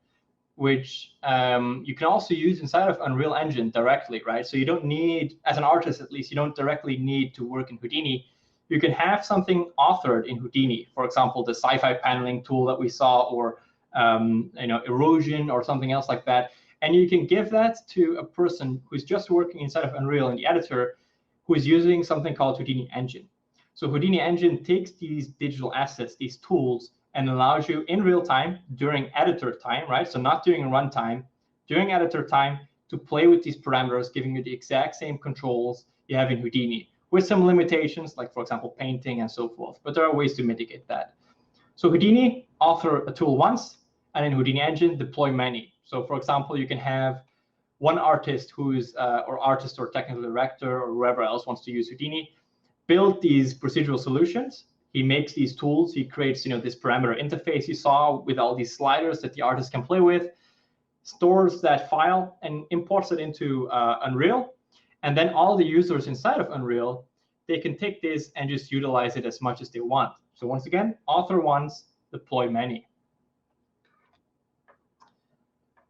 which you can also use inside of Unreal Engine directly, right? So you don't need, as an artist at least, you don't directly need to work in Houdini. You can have something authored in Houdini, for example, the sci-fi paneling tool that we saw, or erosion or something else like that. And you can give that to a person who's just working inside of Unreal in the editor, who is using something called Houdini Engine. So Houdini Engine takes these digital assets, these tools, and allows you in real time, during editor time, right? So not during runtime, during editor time, to play with these parameters, giving you the exact same controls you have in Houdini, with some limitations, like, for example, painting and so forth. But there are ways to mitigate that. So Houdini, author a tool once, and in Houdini Engine, deploy many. So for example, you can have one artist who's, or artist or technical director or whoever else wants to use Houdini, build these procedural solutions. He makes these tools. He creates, this parameter interface you saw with all these sliders that the artist can play with, stores that file and imports it into Unreal, And then all the users inside of Unreal, they can take this and just utilize it as much as they want. So once again, author once, deploy many.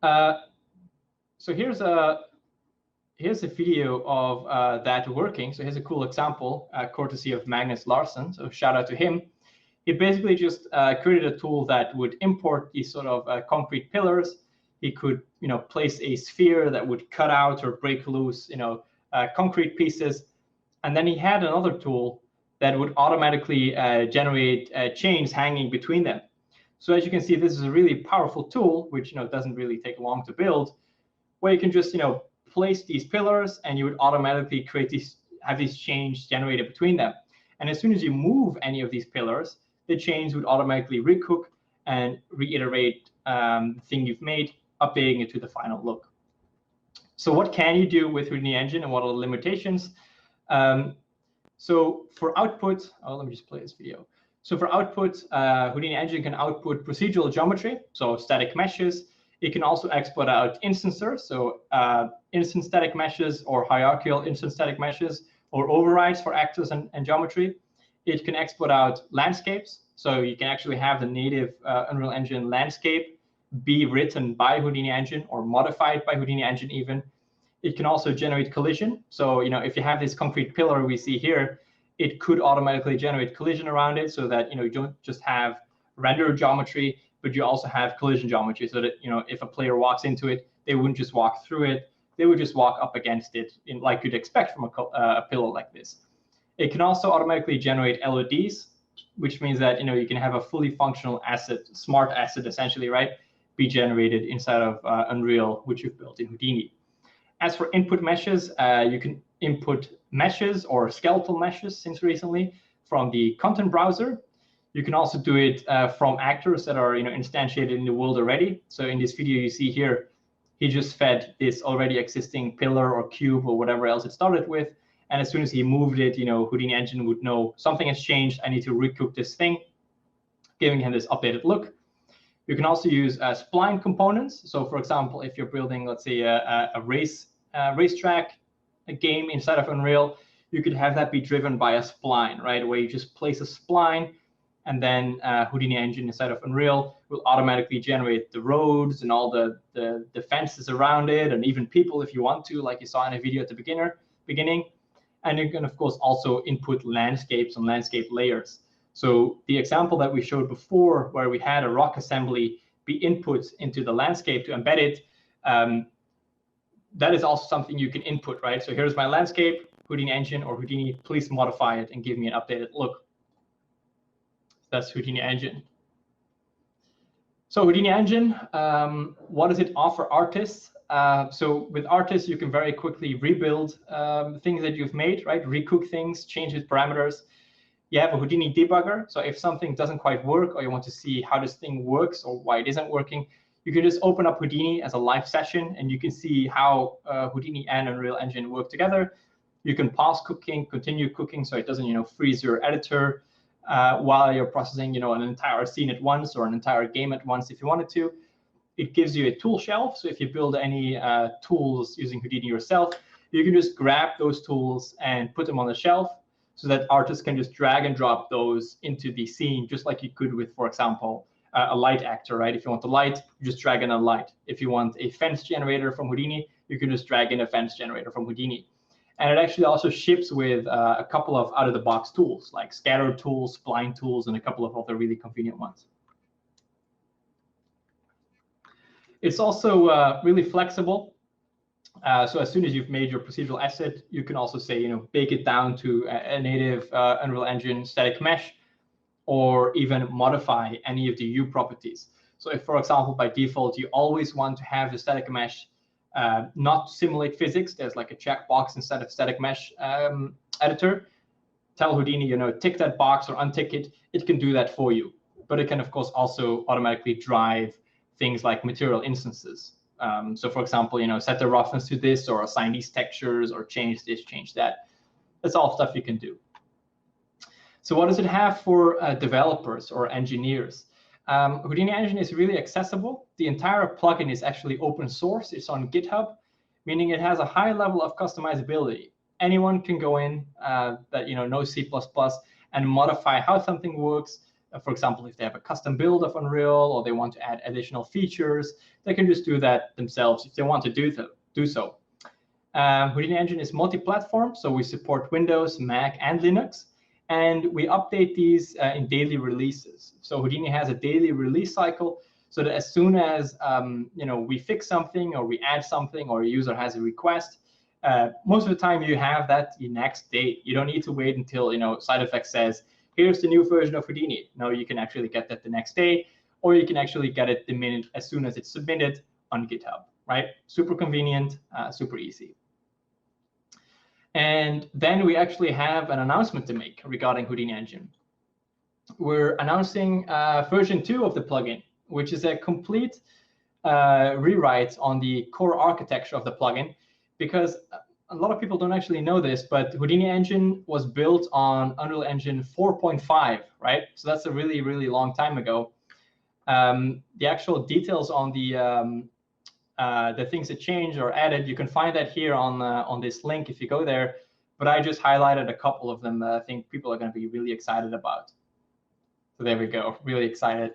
So here's a video of that working. So here's a cool example, courtesy of Magnus Larsson. So shout out to him. He basically just created a tool that would import these sort of concrete pillars. He could, place a sphere that would cut out or break loose, concrete pieces. And then he had another tool that would automatically generate chains hanging between them. So as you can see, this is a really powerful tool, which doesn't really take long to build, where you can just place these pillars, and you would automatically have these chains generated between them. And as soon as you move any of these pillars, the chains would automatically recook and reiterate the thing you've made, updating it to the final look. So what can you do with Houdini Engine, and what are the limitations? So for output, let me just play this video. So for output, Houdini Engine can output procedural geometry, so static meshes. It can also export out instancers, so instant static meshes or hierarchical instant static meshes, or overrides for actors and geometry. It can export out landscapes, so you can actually have the native Unreal Engine landscape be written by Houdini Engine or modified by Houdini Engine even. It can also generate collision. So if you have this concrete pillar we see here, it could automatically generate collision around it, so that you don't just have rendered geometry, but you also have collision geometry, so that if a player walks into it, they wouldn't just walk through it, they would just walk up against it, like you'd expect from a pillar like this. It can also automatically generate LODs, which means that you can have a fully functional asset, smart asset essentially, right, be generated inside of Unreal, which you've built in Houdini. As for input meshes, you can input meshes or skeletal meshes since recently from the content browser. You can also do it from actors that are instantiated in the world already. So in this video you see here, he just fed this already existing pillar or cube or whatever else it started with. And as soon as he moved it, Houdini Engine would know something has changed. I need to recook this thing, giving him this updated look. You can also use spline components. So for example, if you're building, let's say, a racetrack, a game inside of Unreal, you could have that be driven by a spline, right? Where you just place a spline, and then Houdini Engine inside of Unreal will automatically generate the roads and all the fences around it, and even people if you want to, like you saw in a video at the beginning. And you can, of course, also input landscapes and landscape layers. So the example that we showed before, where we had a rock assembly be input into the landscape to embed it, that is also something you can input, right? So here's my landscape, Houdini Engine or Houdini, please modify it and give me an updated look. That's Houdini Engine. So Houdini Engine, what does it offer artists? So with artists, you can very quickly rebuild things that you've made, right? Recook things, change its parameters. You have a Houdini debugger. So if something doesn't quite work, or you want to see how this thing works or why it isn't working, you can just open up Houdini as a live session, and you can see how Houdini and Unreal Engine work together. You can pause cooking, continue cooking, so it doesn't freeze your editor while you're processing an entire scene at once or an entire game at once if you wanted to. It gives you a tool shelf. So if you build any tools using Houdini yourself, you can just grab those tools and put them on the shelf, so that artists can just drag and drop those into the scene, just like you could with, for example, a light actor, right? If you want the light, you just drag in a light. If you want a fence generator from Houdini, you can just drag in a fence generator from Houdini. And it actually also ships with a couple of out-of-the-box tools, like scatter tools, spline tools, and a couple of other really convenient ones. It's also really flexible. So as soon as you've made your procedural asset, you can also say, bake it down to a native Unreal Engine static mesh, or even modify any of the U properties. So if, for example, by default, you always want to have the static mesh not simulate physics, there's like a checkbox instead of static mesh editor, tell Houdini, tick that box or untick it, it can do that for you. But it can, of course, also automatically drive things like material instances. So for example, set the roughness to this, or assign these textures, or change this, change that. That's all stuff you can do. So what does it have for developers or engineers? Houdini Engine is really accessible. The entire plugin is actually open source. It's on GitHub, meaning it has a high level of customizability. Anyone can go in that knows C++ and modify how something works. For example, if they have a custom build of Unreal or they want to add additional features, they can just do that themselves if they want to do so. Houdini Engine is multi-platform, so we support Windows, Mac, and Linux, and we update these in daily releases. So Houdini has a daily release cycle, so that as soon as we fix something or we add something or a user has a request, most of the time you have that the next day. You don't need to wait until SideFX says, here's the new version of Houdini. No, you can actually get that the next day, or you can actually get it the minute as soon as it's submitted on GitHub, right? Super convenient, super easy. And then we actually have an announcement to make regarding Houdini Engine. We're announcing version 2 of the plugin, which is a complete rewrite on the core architecture of the plugin, because a lot of people don't actually know this, but Houdini Engine was built on Unreal Engine 4.5, right? So that's a really, really long time ago. The actual details on the things that changed or added, you can find that here on this link if you go there. But I just highlighted a couple of them that I think people are going to be really excited about. So there we go, really excited.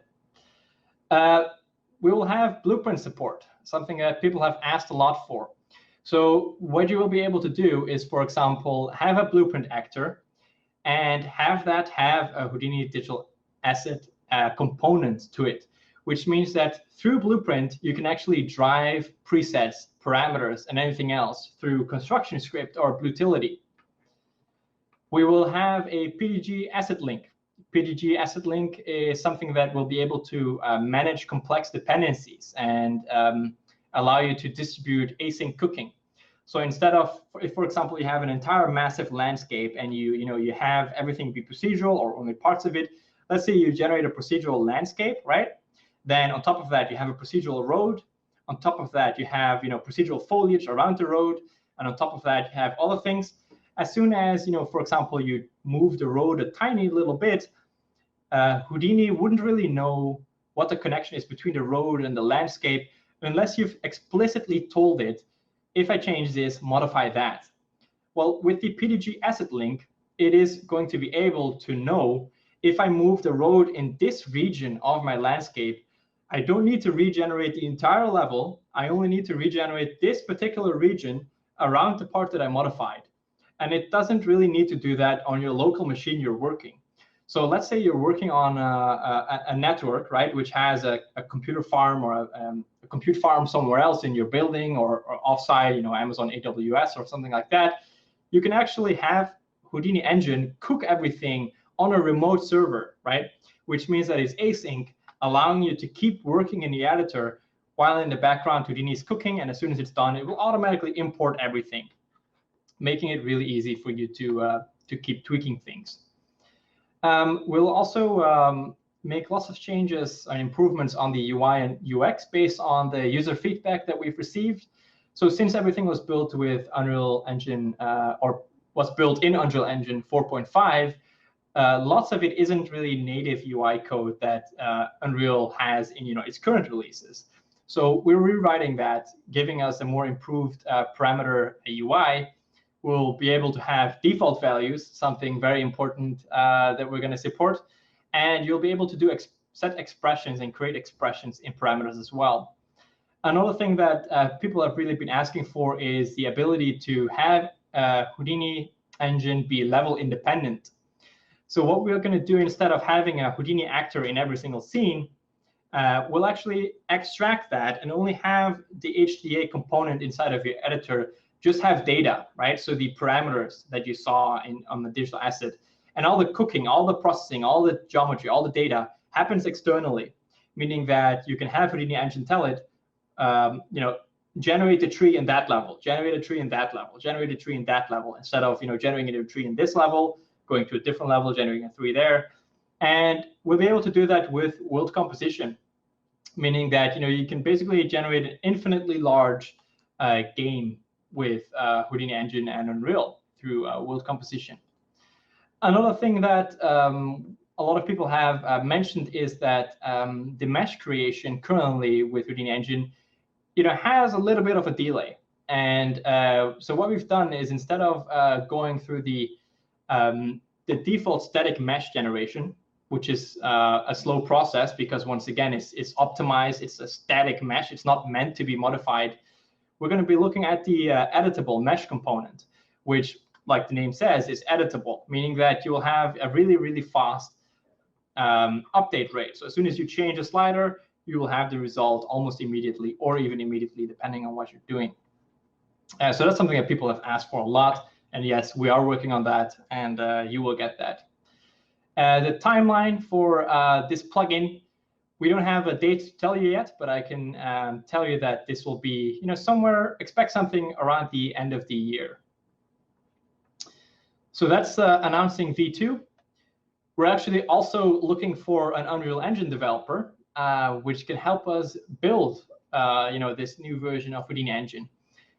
We will have blueprint support, something that people have asked a lot for. So what you will be able to do is, for example, have a blueprint actor and have that have a Houdini digital asset component to it, which means that through Blueprint, you can actually drive presets, parameters, and anything else through construction script or Blutility. We will have a PDG asset link. PDG asset link is something that will be able to manage complex dependencies and allow you to distribute async cooking. So instead of, if for example, you have an entire massive landscape and you have everything be procedural or only parts of it, let's say you generate a procedural landscape, right? Then on top of that, you have a procedural road. On top of that, you have procedural foliage around the road. And on top of that, you have other things. As soon as, for example, you move the road a tiny little bit, Houdini wouldn't really know what the connection is between the road and the landscape unless you've explicitly told it, if I change this, modify that. Well, with the PDG asset link, it is going to be able to know if I move the road in this region of my landscape, I don't need to regenerate the entire level. I only need to regenerate this particular region around the part that I modified. And it doesn't really need to do that on your local machine you're working. So let's say you're working on a network, right, which has a computer farm or a compute farm somewhere else in your building or offsite, Amazon AWS or something like that. You can actually have Houdini Engine cook everything on a remote server, right? Which means that it's async, allowing you to keep working in the editor while in the background Houdini is cooking, and as soon as it's done, it will automatically import everything, making it really easy for you to keep tweaking things. We'll also make lots of changes and improvements on the UI and UX based on the user feedback that we've received. So since everything was built with Unreal Engine or was built in Unreal Engine 4.5, lots of it isn't really native UI code that Unreal has in its current releases. So we're rewriting that, giving us a more improved parameter UI. We'll be able to have default values, something very important that we're going to support. And you'll be able to set expressions and create expressions in parameters as well. Another thing that people have really been asking for is the ability to have Houdini Engine be level independent. So what we're going to do, instead of having a Houdini actor in every single scene, we'll actually extract that and only have the HDA component inside of your editor just have data, right? So the parameters that you saw on the digital asset, and all the cooking, all the processing, all the geometry, all the data happens externally, meaning that you can have Houdini Engine tell it, generate a tree in that level, generate a tree in that level, generate a tree in that level, instead of generating a tree in this level, going to a different level, generating a tree there. And we'll be able to do that with world composition, meaning that you can basically generate an infinitely large game with Houdini Engine and Unreal through world composition. Another thing that a lot of people have mentioned is that the mesh creation currently with Houdini Engine has a little bit of a delay. And so what we've done is, instead of going through the default static mesh generation, which is a slow process because, once again, it's optimized, it's a static mesh, it's not meant to be modified, we're going to be looking at the editable mesh component, which, like the name says, is editable, meaning that you will have a really, really fast update rate. So as soon as you change a slider, you will have the result almost immediately, or even immediately, depending on what you're doing. So that's something that people have asked for a lot. And yes, we are working on that, and you will get that. The timeline for this plugin, we don't have a date to tell you yet, but I can tell you that this will be, somewhere, expect something around the end of the year. So that's announcing V2. We're actually also looking for an Unreal Engine developer, which can help us build, this new version of Houdini Engine.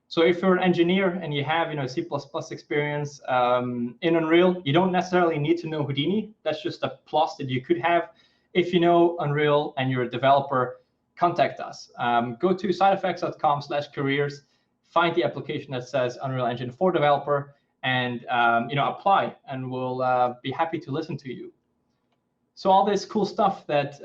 So if you're an engineer and you have, C++ experience in Unreal, you don't necessarily need to know Houdini. That's just a plus that you could have. If you know Unreal and you're a developer, contact us. Go to sidefx.com/careers, find the application that says Unreal Engine 4 developer, and apply, and we'll be happy to listen to you. So all this cool stuff that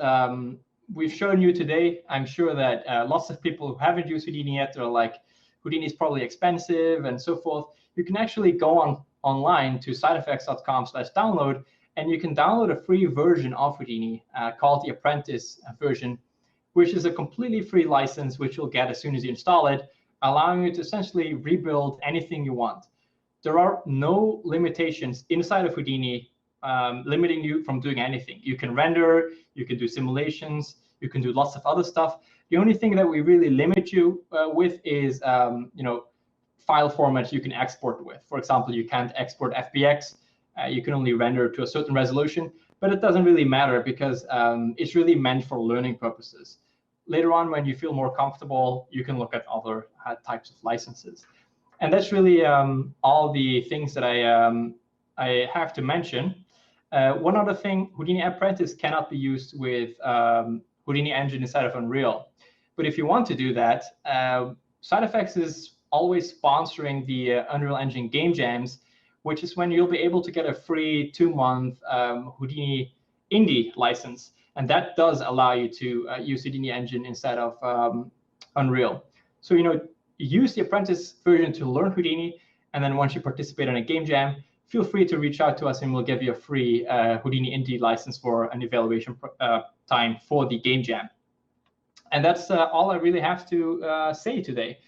we've shown you today, I'm sure that lots of people who haven't used Houdini yet are like, Houdini is probably expensive and so forth. You can actually go online to sidefx.com/download, and you can download a free version of Houdini called the Apprentice version, which is a completely free license, which you'll get as soon as you install it, allowing you to essentially rebuild anything you want. There are no limitations inside of Houdini limiting you from doing anything. You can render, you can do simulations, you can do lots of other stuff. The only thing that we really limit you with is, file formats you can export with. For example, you can't export FBX. You can only render to a certain resolution, but it doesn't really matter because it's really meant for learning purposes. Later on, when you feel more comfortable, you can look at other types of licenses. And that's really all the things that I have to mention. One other thing, Houdini Apprentice cannot be used with Houdini Engine inside of Unreal. But if you want to do that, SideFX is always sponsoring the Unreal Engine game jams, which is when you'll be able to get a free 2-month Houdini Indie license. And that does allow you to use Houdini Engine instead of Unreal. So, use the Apprentice version to learn Houdini. And then once you participate in a game jam, feel free to reach out to us, and we'll give you a free Houdini Indie license for an evaluation time for the game jam. And that's all I really have to say today.